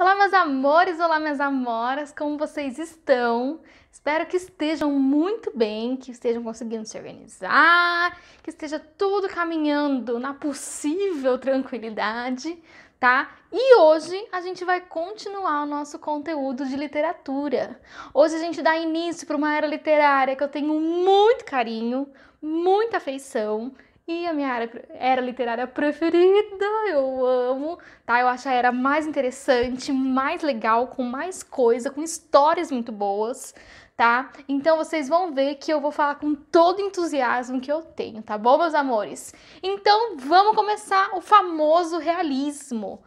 Olá, meus amores, olá, minhas amoras, como vocês estão? Espero que estejam muito bem, que estejam conseguindo se organizar, que esteja tudo caminhando na possível tranquilidade, tá? E hoje a gente vai continuar o nosso conteúdo de literatura. Hoje a gente dá início para uma era literária que eu tenho muito carinho, muita afeição, e a minha era literária preferida, eu amo, tá? Eu acho a era mais interessante, mais legal, com mais coisa, com histórias muito boas, tá? Então vocês vão ver que eu vou falar com todo o entusiasmo que eu tenho, tá bom, meus amores? Então vamos começar o famoso realismo.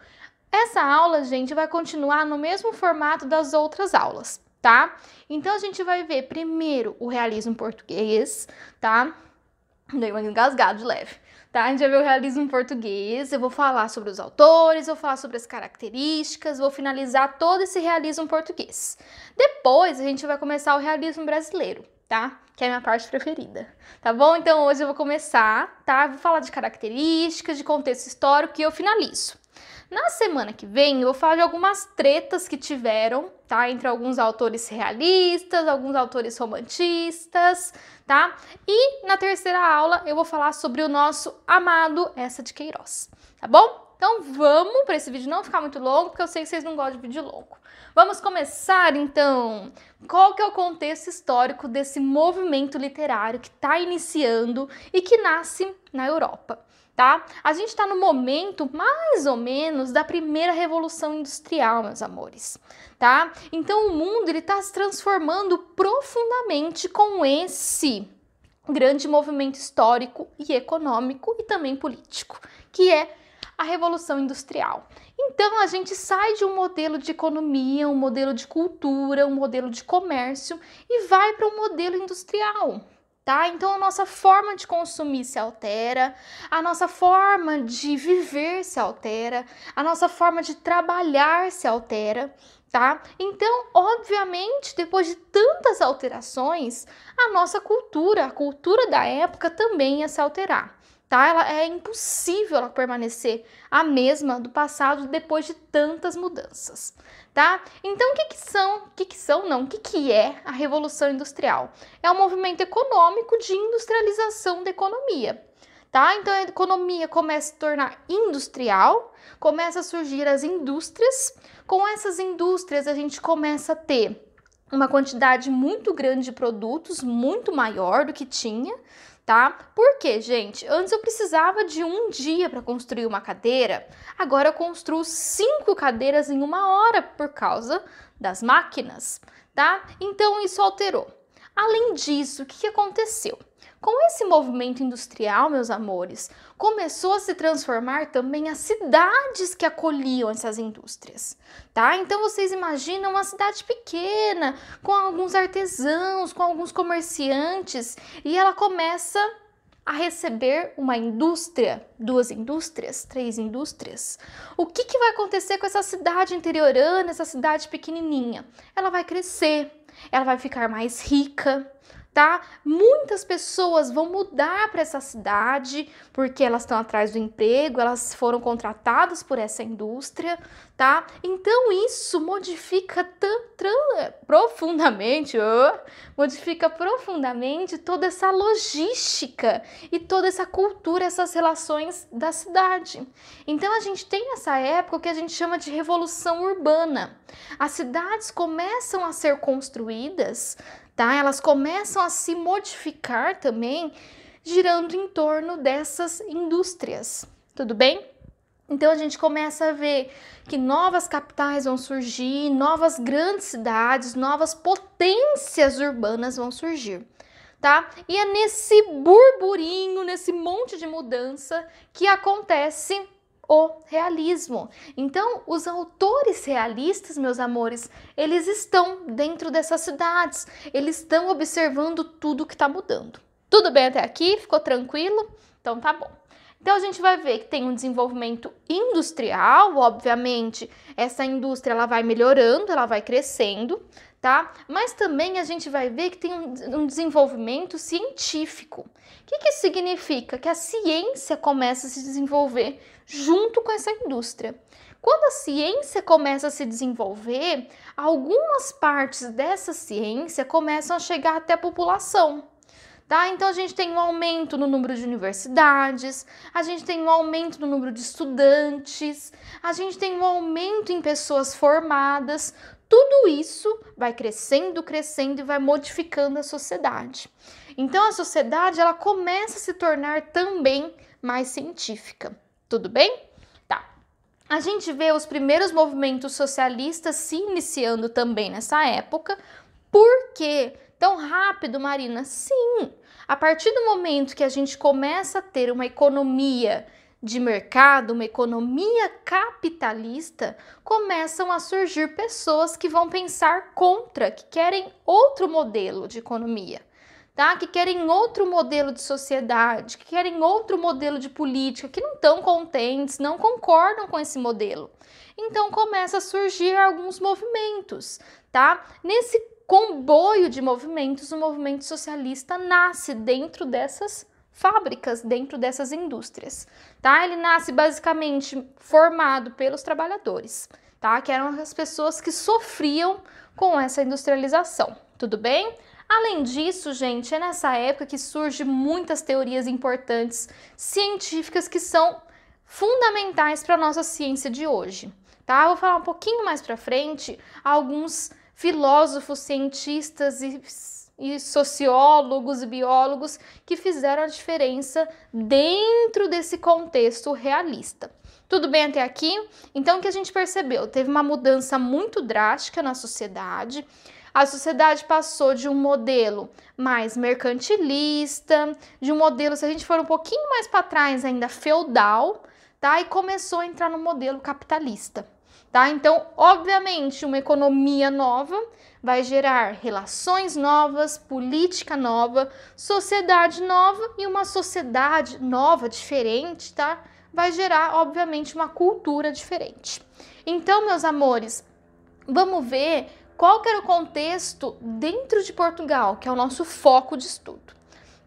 Essa aula, gente, vai continuar no mesmo formato das outras aulas, tá? Então a gente vai ver primeiro o realismo português, tá? Dei uma engasgada de leve, tá? A gente vai ver o realismo português, eu vou falar sobre os autores, vou falar sobre as características, vou finalizar todo esse realismo português. Depois a gente vai começar o realismo brasileiro, tá? Que é a minha parte preferida, tá bom? Então hoje eu vou começar, tá? Vou falar de características, de contexto histórico e eu finalizo. Na semana que vem eu vou falar de algumas tretas que tiveram, tá? Entre alguns autores realistas, alguns autores romantistas, tá? E na terceira aula eu vou falar sobre o nosso amado Eça de Queiroz, tá bom? Então vamos para esse vídeo não ficar muito longo, porque eu sei que vocês não gostam de vídeo longo. Vamos começar então. Qual que é o contexto histórico desse movimento literário que está iniciando e que nasce na Europa? Tá? A gente está no momento, mais ou menos, da primeira revolução industrial, meus amores, tá? Então o mundo ele está se transformando profundamente com esse grande movimento histórico e econômico e também político, que é a Revolução Industrial. Então a gente sai de um modelo de economia, um modelo de cultura, um modelo de comércio e vai para um modelo industrial. Tá? Então a nossa forma de consumir se altera, a nossa forma de viver se altera, a nossa forma de trabalhar se altera, tá? Então, obviamente, depois de tantas alterações, a nossa cultura, a cultura da época também ia se alterar, tá? É impossível ela permanecer a mesma do passado depois de tantas mudanças. Tá? Então, o que é a Revolução Industrial? É um movimento econômico de industrialização da economia, tá? Então, a economia começa a se tornar industrial, começa a surgir as indústrias. Com essas indústrias, a gente começa a ter uma quantidade muito grande de produtos, muito maior do que tinha, tá? Por quê, gente? Antes eu precisava de um dia para construir uma cadeira, agora eu construo 5 cadeiras em 1 hora por causa das máquinas, tá? Então isso alterou. Além disso, o que aconteceu? Com esse movimento industrial, meus amores, começou a se transformar também as cidades que acolhiam essas indústrias, tá? Então vocês imaginam uma cidade pequena, com alguns artesãos, com alguns comerciantes, e ela começa a receber uma indústria, 2 indústrias, 3 indústrias. O que vai acontecer com essa cidade interiorana, essa cidade pequenininha? Ela vai crescer, ela vai ficar mais rica, tá? Muitas pessoas vão mudar para essa cidade porque elas estão atrás do emprego, elas foram contratadas por essa indústria, tá? Então isso modifica profundamente toda essa logística e toda essa cultura, essas relações da cidade. Então a gente tem essa época que a gente chama de revolução urbana. As cidades começam a ser construídas, tá? Elas começam a se modificar também, girando em torno dessas indústrias, tudo bem? Então a gente começa a ver que novas capitais vão surgir, novas grandes cidades, novas potências urbanas vão surgir, tá? E é nesse burburinho, nesse monte de mudança que acontece o realismo. Então, os autores realistas, meus amores, eles estão dentro dessas cidades, eles estão observando tudo que está mudando. Tudo bem até aqui? Ficou tranquilo? Então tá bom. Então a gente vai ver que tem um desenvolvimento industrial, obviamente, essa indústria ela vai melhorando, ela vai crescendo, tá? Mas também a gente vai ver que tem um desenvolvimento científico. O que isso significa? Que a ciência começa a se desenvolver junto com essa indústria. Quando a ciência começa a se desenvolver, algumas partes dessa ciência começam a chegar até a população. Tá? Então a gente tem um aumento no número de universidades, a gente tem um aumento no número de estudantes, a gente tem um aumento em pessoas formadas. Tudo isso vai crescendo, crescendo e vai modificando a sociedade. Então a sociedade ela começa a se tornar também mais científica. Tudo bem? Tá. A gente vê os primeiros movimentos socialistas se iniciando também nessa época. Por quê? Tão rápido, Marina? Sim! A partir do momento que a gente começa a ter uma economia de mercado, uma economia capitalista, começam a surgir pessoas que vão pensar contra, que querem outro modelo de economia, tá? Que querem outro modelo de sociedade, que querem outro modelo de política, que não estão contentes, não concordam com esse modelo. Então começa a surgir alguns movimentos, tá? Nesse comboio de movimentos, o movimento socialista nasce dentro dessas fábricas, dentro dessas indústrias, tá? Ele nasce basicamente formado pelos trabalhadores, tá? Que eram as pessoas que sofriam com essa industrialização, tudo bem? Além disso, gente, é nessa época que surgem muitas teorias importantes científicas que são fundamentais para a nossa ciência de hoje, tá? Eu vou falar um pouquinho mais para frente alguns filósofos, cientistas e sociólogos e biólogos que fizeram a diferença dentro desse contexto realista. Tudo bem até aqui? Então, o que a gente percebeu? Teve uma mudança muito drástica na sociedade. A sociedade passou de um modelo mais mercantilista, de um modelo, se a gente for um pouquinho mais para trás ainda, feudal, tá? E começou a entrar no modelo capitalista. Tá? Então, obviamente, uma economia nova vai gerar relações novas, política nova, sociedade nova e uma sociedade nova, diferente, tá? Vai gerar, obviamente, uma cultura diferente. Então, meus amores, vamos ver qual que era o contexto dentro de Portugal, que é o nosso foco de estudo.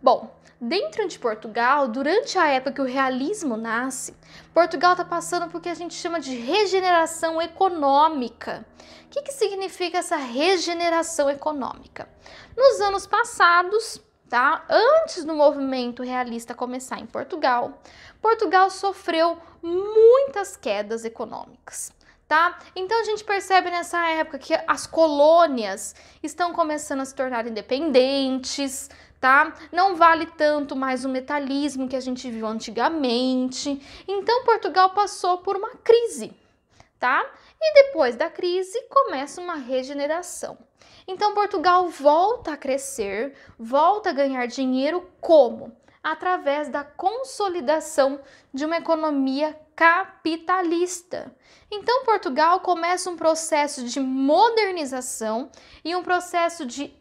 Bom, dentro de Portugal, durante a época que o realismo nasce, Portugal está passando por o que a gente chama de regeneração econômica. O que significa essa regeneração econômica? Nos anos passados, tá? Antes do movimento realista começar em Portugal, Portugal sofreu muitas quedas econômicas. Tá? Então a gente percebe nessa época que as colônias estão começando a se tornar independentes, tá? Não vale tanto mais o metalismo que a gente viu antigamente. Então Portugal passou por uma crise, tá? E depois da crise começa uma regeneração. Então Portugal volta a crescer, volta a ganhar dinheiro como? Através da consolidação de uma economia capitalista. Então, Portugal começa um processo de modernização e um processo de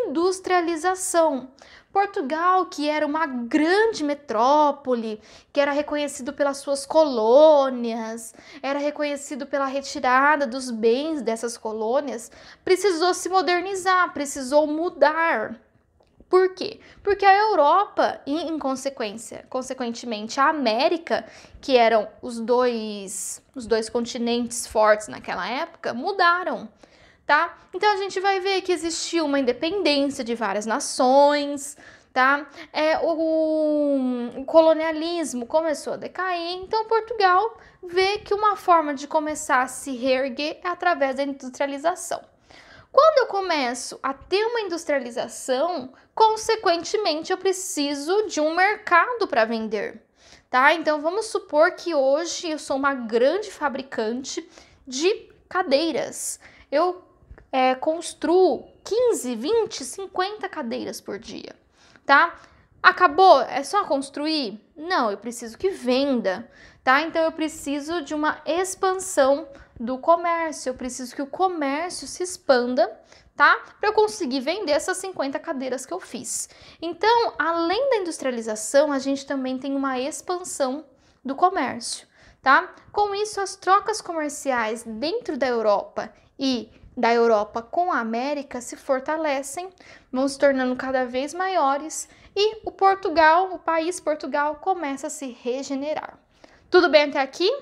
industrialização. Portugal, que era uma grande metrópole, que era reconhecido pelas suas colônias, era reconhecido pela retirada dos bens dessas colônias, precisou se modernizar, precisou mudar. Por quê? Porque a Europa e, consequentemente, a América, que eram os dois continentes fortes naquela época, mudaram, tá? Então a gente vai ver que existiu uma independência de várias nações, tá? O colonialismo começou a decair, então Portugal vê que uma forma de começar a se reerguer é através da industrialização. Quando eu começo a ter uma industrialização, consequentemente eu preciso de um mercado para vender, tá? Então vamos supor que hoje eu sou uma grande fabricante de cadeiras. Eu construo 15, 20, 50 cadeiras por dia, tá? Acabou? É só construir? Não, eu preciso que venda, tá? Então eu preciso de uma expansão do comércio, eu preciso que o comércio se expanda, tá? Para eu conseguir vender essas 50 cadeiras que eu fiz. Então, além da industrialização, a gente também tem uma expansão do comércio, tá? Com isso, as trocas comerciais dentro da Europa e da Europa com a América se fortalecem, vão se tornando cada vez maiores e o país Portugal começa a se regenerar. Tudo bem até aqui?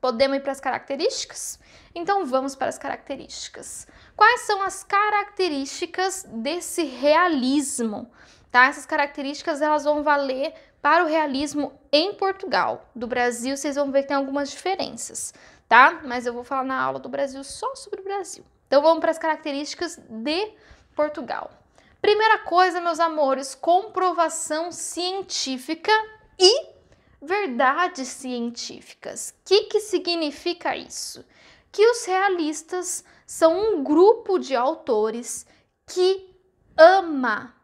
Podemos ir para as características? Então vamos para as características. Quais são as características desse realismo? Tá? Essas características elas vão valer para o realismo em Portugal. Do Brasil vocês vão ver que tem algumas diferenças, tá? Mas eu vou falar na aula do Brasil só sobre o Brasil. Então vamos para as características de Portugal. Primeira coisa, meus amores, comprovação científica e verdades científicas. O que significa isso? Que os realistas são um grupo de autores que ama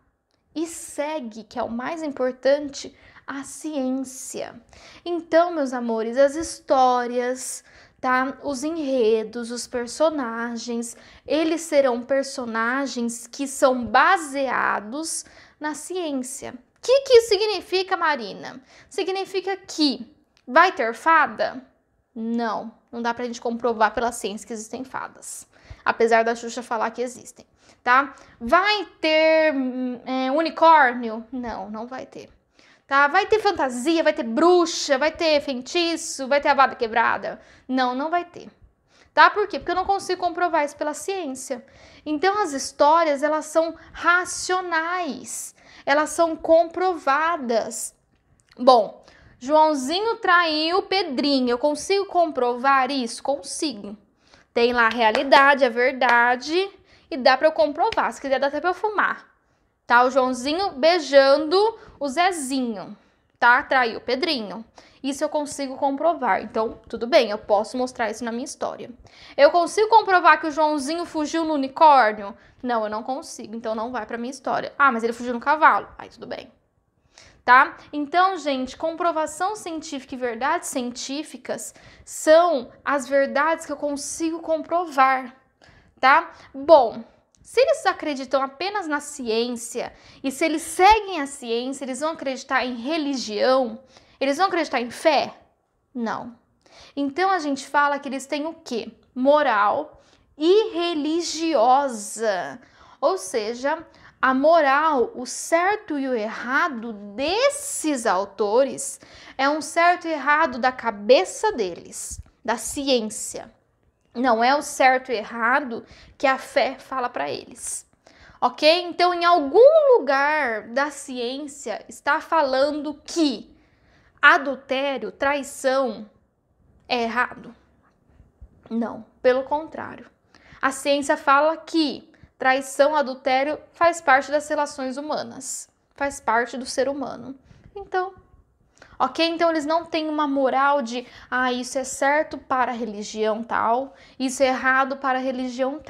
e segue, que é o mais importante, a ciência. Então, meus amores, as histórias, tá? Os enredos, os personagens, eles serão personagens que são baseados na ciência. O que isso significa, Marina? Significa que vai ter fada? Não, não dá pra gente comprovar pela ciência que existem fadas, apesar da Xuxa falar que existem, tá? Vai ter unicórnio? Não, não vai ter. Tá? Vai ter fantasia, vai ter bruxa, vai ter feitiço, vai ter a vada quebrada? Não, não vai ter. Tá? Por quê? Porque eu não consigo comprovar isso pela ciência. Então as histórias, elas são racionais, elas são comprovadas. Bom, Joãozinho traiu Pedrinho, eu consigo comprovar isso? Consigo. Tem lá a realidade, a verdade, e dá pra eu comprovar, se quiser dá até pra eu fumar. Tá? O Joãozinho beijando o Zezinho, tá? Traiu o Pedrinho. Isso eu consigo comprovar. Então, tudo bem, eu posso mostrar isso na minha história. Eu consigo comprovar que o Joãozinho fugiu no unicórnio? Não, eu não consigo, então não vai pra minha história. Ah, mas ele fugiu no cavalo. Aí, tudo bem. Tá? Então, gente, comprovação científica e verdades científicas são as verdades que eu consigo comprovar, tá? Bom, se eles acreditam apenas na ciência e se eles seguem a ciência, eles vão acreditar em religião? Eles vão acreditar em fé? Não. Então a gente fala que eles têm o quê? Moral e religiosa. Ou seja, a moral, o certo e o errado desses autores é um certo e errado da cabeça deles, da ciência. Não é o certo e errado que a fé fala para eles, ok? Então, em algum lugar da ciência está falando que adultério, traição é errado? Não, pelo contrário. A ciência fala que traição, adultério faz parte das relações humanas, faz parte do ser humano. Então, ok? Então eles não têm uma moral de, isso é certo para a religião tal, isso é errado para a religião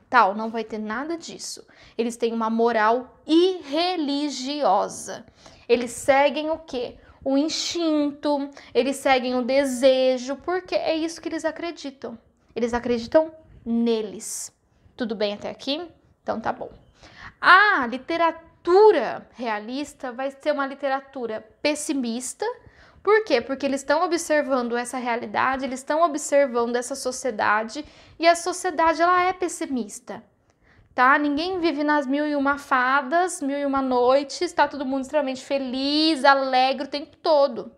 tal. Não vai ter nada disso. Eles têm uma moral irreligiosa. Eles seguem o quê? O instinto, eles seguem o desejo, porque é isso que eles acreditam. Eles acreditam neles. Tudo bem até aqui? Então tá bom. A literatura realista vai ser uma literatura pessimista. Por quê? Porque eles estão observando essa realidade, eles estão observando essa sociedade e a sociedade ela é pessimista, tá? Ninguém vive nas 1001 fadas, 1001 noites, está todo mundo extremamente feliz, alegre o tempo todo.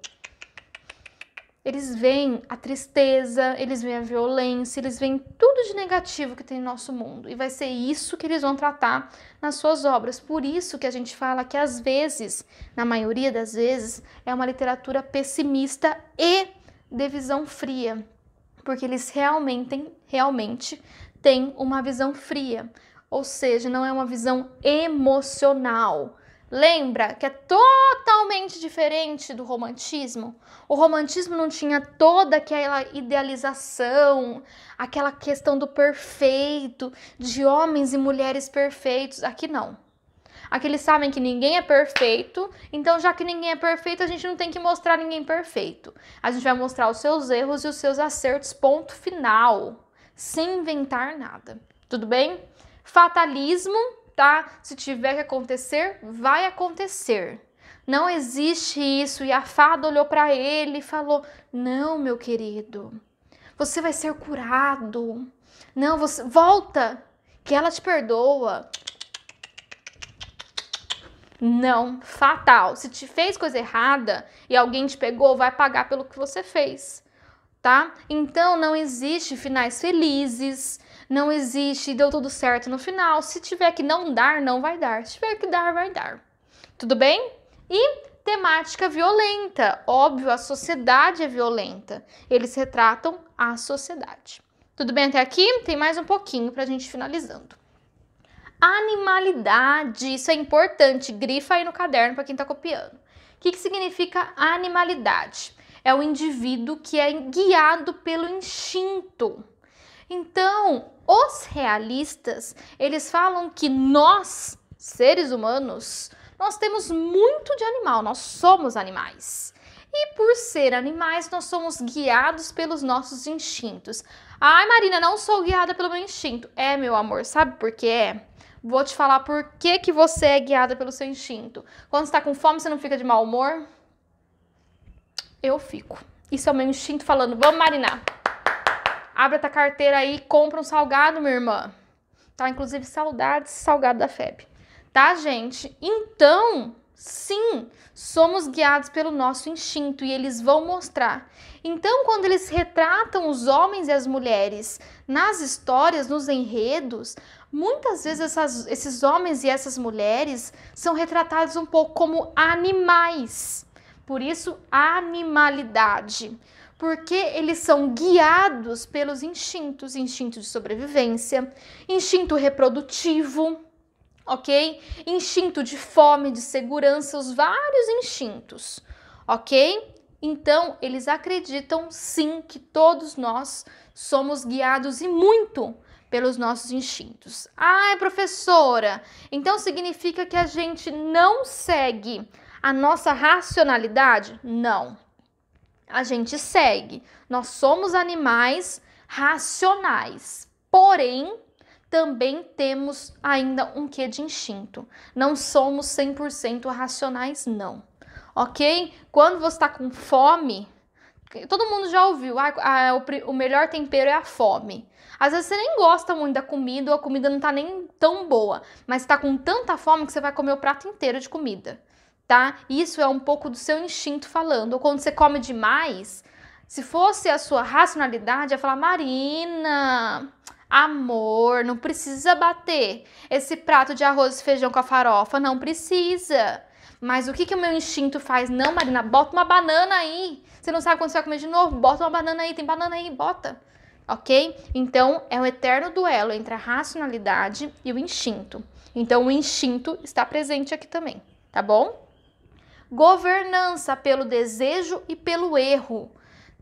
Eles veem a tristeza, eles veem a violência, eles veem tudo de negativo que tem no nosso mundo. E vai ser isso que eles vão tratar nas suas obras. Por isso que a gente fala que às vezes, na maioria das vezes, é uma literatura pessimista e de visão fria. Porque eles realmente têm uma visão fria. Ou seja, não é uma visão emocional. Lembra que é totalmente diferente do romantismo? O romantismo não tinha toda aquela idealização, aquela questão do perfeito, de homens e mulheres perfeitos. Aqui não. Aqui eles sabem que ninguém é perfeito, então já que ninguém é perfeito, a gente não tem que mostrar ninguém perfeito. A gente vai mostrar os seus erros e os seus acertos, ponto final, sem inventar nada. Tudo bem? Fatalismo. Tá? Se tiver que acontecer, vai acontecer. Não existe isso. E a fada olhou para ele e falou: não, meu querido, você vai ser curado. Não, você volta, que ela te perdoa. Não, fatal. Se te fez coisa errada e alguém te pegou, vai pagar pelo que você fez. tá? Então não existe finais felizes, não existe deu tudo certo no final. Se tiver que não dar, não vai dar. Se tiver que dar, vai dar. Tudo bem? E temática violenta. Óbvio, a sociedade é violenta. Eles retratam a sociedade. Tudo bem até aqui? Tem mais um pouquinho pra gente finalizando. Animalidade, isso é importante. Grifa aí no caderno para quem tá copiando. O que significa animalidade? É o indivíduo que é guiado pelo instinto. Então, os realistas, eles falam que nós, seres humanos, nós temos muito de animal, nós somos animais. E por ser animais, nós somos guiados pelos nossos instintos. Ai, Marina, não sou guiada pelo meu instinto. É, meu amor, sabe por que é? Vou te falar por que você é guiada pelo seu instinto. Quando você tá com fome, você não fica de mau humor? Eu fico. Isso é o meu instinto falando, vamos marinar. Abre a tua carteira aí e compra um salgado, minha irmã. Tá? Inclusive, saudades, salgado da FEB. Tá, gente? Então, sim, somos guiados pelo nosso instinto e eles vão mostrar. Então, quando eles retratam os homens e as mulheres nas histórias, nos enredos, muitas vezes esses homens e essas mulheres são retratados um pouco como animais. Por isso, animalidade. Porque eles são guiados pelos instintos, instinto de sobrevivência, instinto reprodutivo, ok? Instinto de fome, de segurança, os vários instintos, ok? Então, eles acreditam sim que todos nós somos guiados e muito pelos nossos instintos. Ai, professora, então significa que a gente não segue a nossa racionalidade? Não. A gente segue. Nós somos animais racionais, porém, também temos ainda um quê de instinto. Não somos 100% racionais, não. Ok? Quando você está com fome, todo mundo já ouviu, o melhor tempero é a fome. Às vezes você nem gosta muito da comida, ou a comida não tá nem tão boa, mas tá com tanta fome que você vai comer o prato inteiro de comida, tá? Isso é um pouco do seu instinto falando. Ou quando você come demais, se fosse a sua racionalidade, ia falar, Marina, amor, não precisa bater esse prato de arroz e feijão com a farofa, não precisa. Mas o que o meu instinto faz? Não, Marina, bota uma banana aí. Você não sabe quando você vai comer de novo? Bota uma banana aí, tem banana aí, bota. Ok? Então, é um eterno duelo entre a racionalidade e o instinto. Então, o instinto está presente aqui também, tá bom? Governança pelo desejo e pelo erro,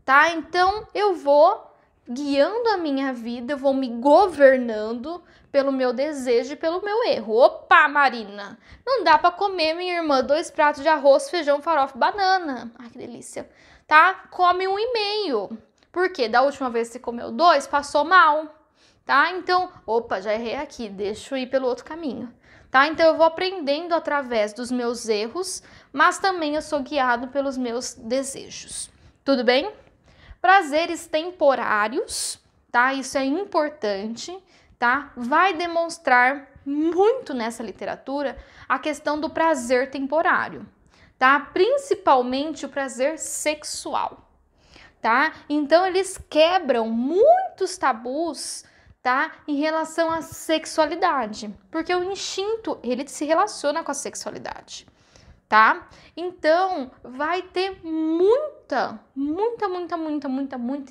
tá? Então, eu vou guiando a minha vida, eu vou me governando pelo meu desejo e pelo meu erro. Opa, Marina, não dá para comer, minha irmã, 2 pratos de arroz, feijão, farofa, banana. Ai, que delícia. Tá? Come 1,5. Por quê? Da última vez que você comeu 2, passou mal. Tá? Então, opa, já errei aqui, deixa eu ir pelo outro caminho. Tá? Então, eu vou aprendendo através dos meus erros, mas também eu sou guiado pelos meus desejos. Tudo bem? Prazeres temporários, tá? Isso é importante, tá? Vai demonstrar muito nessa literatura a questão do prazer temporário, tá? Principalmente o prazer sexual, tá? Então eles quebram muitos tabus, tá? Em relação à sexualidade, porque o instinto, ele se relaciona com a sexualidade, tá? Então, vai ter muita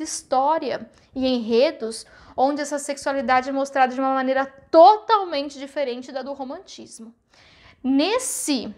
história e enredos onde essa sexualidade é mostrada de uma maneira totalmente diferente da do romantismo. Nesse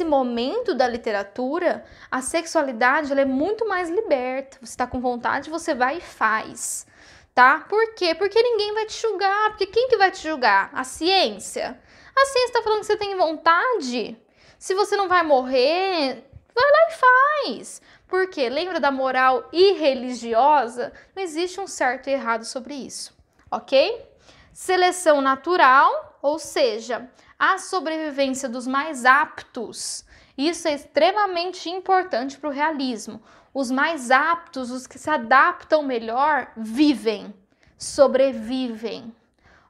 momento da literatura, a sexualidade ela é muito mais liberta. Você está com vontade, você vai e faz, tá? Por quê? Porque ninguém vai te julgar. Porque quem que vai te julgar? A ciência. A ciência está falando que você tem vontade. Se você não vai morrer, vai lá e faz. Por quê? Lembra da moral irreligiosa? Não existe um certo e errado sobre isso, ok? Seleção natural, ou seja, a sobrevivência dos mais aptos. Isso é extremamente importante para o realismo. Os mais aptos, os que se adaptam melhor, vivem, sobrevivem,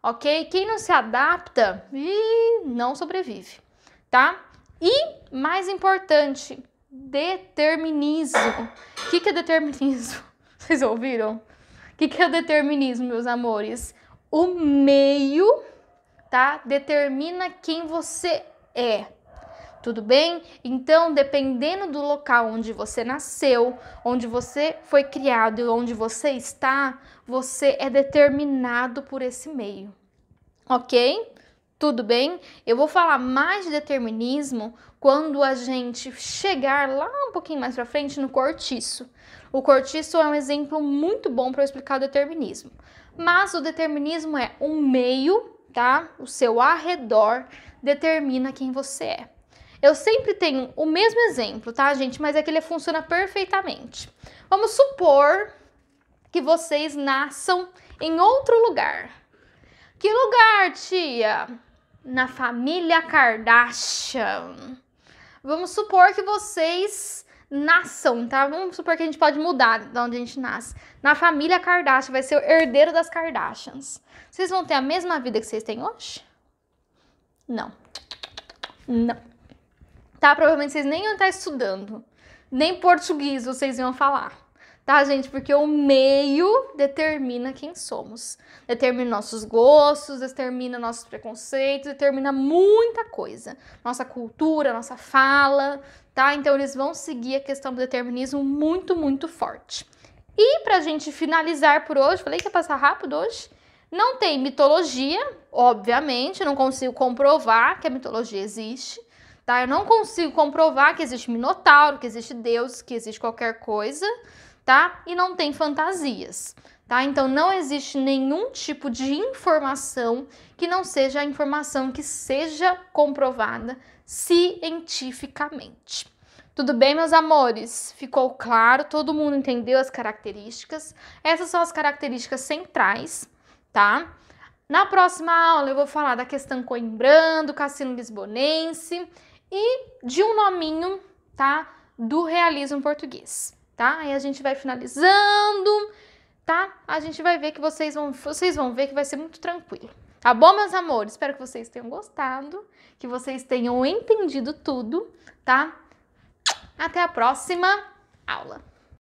ok? Quem não se adapta, não sobrevive, tá? E, mais importante, determinismo. O que é determinismo? Vocês ouviram? O que é o determinismo, meus amores? O meio, tá? Determina quem você é. Tudo bem? Então, dependendo do local onde você nasceu, onde você foi criado e onde você está, você é determinado por esse meio. Ok? Tudo bem? Eu vou falar mais de determinismo quando a gente chegar lá um pouquinho mais pra frente no cortiço. O cortiço é um exemplo muito bom para eu explicar o determinismo. Mas o determinismo é um meio, tá? O seu arredor determina quem você é. Eu sempre tenho o mesmo exemplo, tá, gente? Mas é que ele funciona perfeitamente. Vamos supor que vocês nasçam em outro lugar. Que lugar, tia? Na família Kardashian. Vamos supor que vocês nasçam, tá? Vamos supor que a gente pode mudar de onde a gente nasce. Na família Kardashian, vai ser o herdeiro das Kardashians. Vocês vão ter a mesma vida que vocês têm hoje? Não. Não. Tá? Provavelmente vocês nem iam estar estudando. Nem português vocês iam falar. Tá, gente? Porque o meio determina quem somos. Determina nossos gostos, determina nossos preconceitos, determina muita coisa. Nossa cultura, nossa fala, tá? Então eles vão seguir a questão do determinismo muito, muito forte. E pra gente finalizar por hoje, falei que ia passar rápido hoje, não tem mitologia, obviamente, eu não consigo comprovar que a mitologia existe. Tá? Eu não consigo comprovar que existe minotauro, que existe Deus, que existe qualquer coisa, tá? E não tem fantasias, tá? Então não existe nenhum tipo de informação que não seja a informação que seja comprovada cientificamente. Tudo bem, meus amores? Ficou claro? Todo mundo entendeu as características? Essas são as características centrais, tá? Na próxima aula eu vou falar da questão coimbrando, cassino lisbonense e de um nominho, tá? Do realismo português, tá? Aí a gente vai finalizando, tá? A gente vai ver que vocês vão ver que vai ser muito tranquilo. Tá bom, meus amores? Espero que vocês tenham gostado, que vocês tenham entendido tudo, tá? Até a próxima aula.